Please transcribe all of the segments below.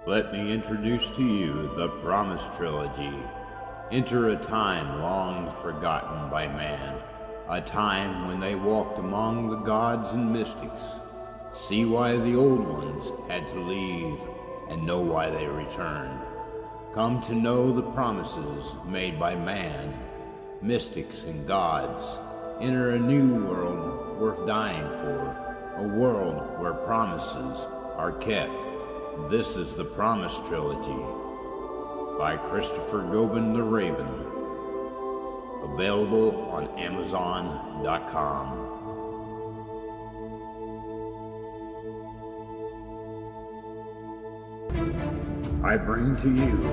Let me introduce to you the Promise Trilogy. Enter a time long forgotten by man, a time when they walked among the gods and mystics. See why the old ones had to leave and know why they returned. Come to know the promises made by man, mystics and gods. Enter a new world worth dying for, a world where promises are kept. This is the Promise Trilogy by Christopher Gobin the Raven, available on Amazon.com. I bring to you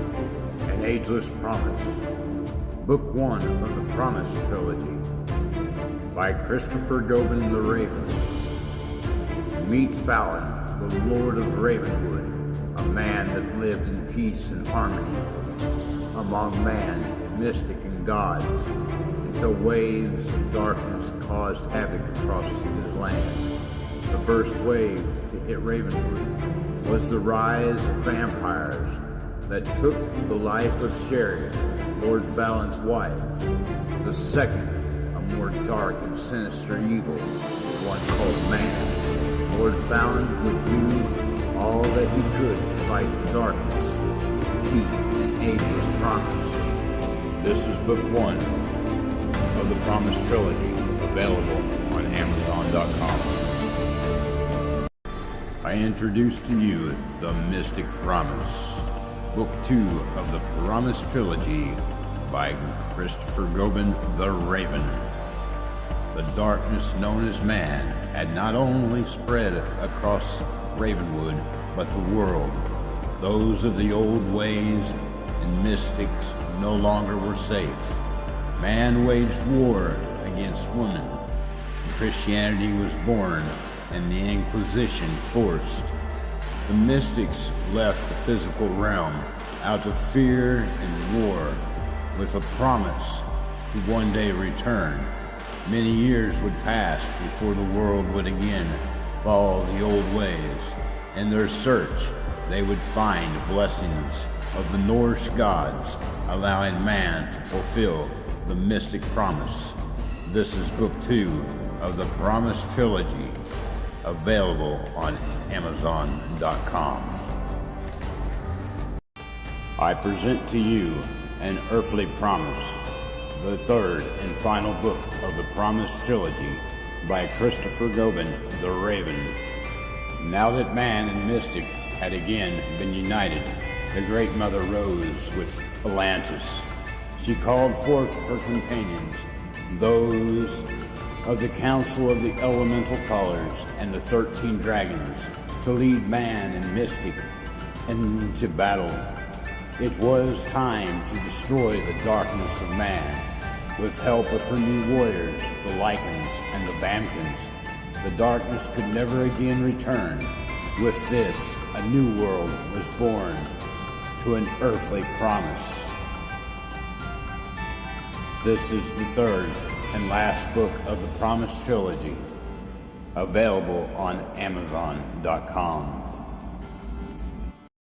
an ageless promise, Book 1 of the Promise Trilogy by Christopher Gobin the Raven. Meet Fallon, the Lord of Ravenwood, a man that lived in peace and harmony among man, mystic, and gods, until waves of darkness caused havoc across his land. The first wave to hit Ravenwood was the rise of vampires that took the life of Sherry, Lord Fallon's wife. The second, a more dark and sinister evil, one called man. Lord Fallon would do all that he could to fight the darkness, to keep an ageless promise. This is Book 1 of the Promise Trilogy, available on Amazon.com. I introduce to you The Mystic Promise, Book 2 of the Promise Trilogy by Christopher Gobin the Raven. The darkness known as man had not only spread across Ravenwood, but the world. Those of the old ways and mystics no longer were safe. Man waged war against women. Christianity was born, and the Inquisition forced. The mystics left the physical realm out of fear and war, with a promise to one day return. Many years would pass before the world would again follow the old ways. In their search, they would find blessings of the Norse gods, allowing man to fulfill the mystic promise. This is Book 2 of the Promise Trilogy, available on Amazon.com. I present to you An Earthly Promise, the third and final book of the Promise Trilogy by Christopher Gobin the Raven. Now that man and mystic had again been united, the Great Mother rose with Atlantis. She called forth her companions, those of the Council of the Elemental Callers and the 13 Dragons, to lead man and mystic into battle. It was time to destroy the darkness of man. With help of her new warriors, the Lycans and the Vamkins, the darkness could never again return. With this, a new world was born to an earthly promise. This is the third and last book of the Promise Trilogy, available on Amazon.com.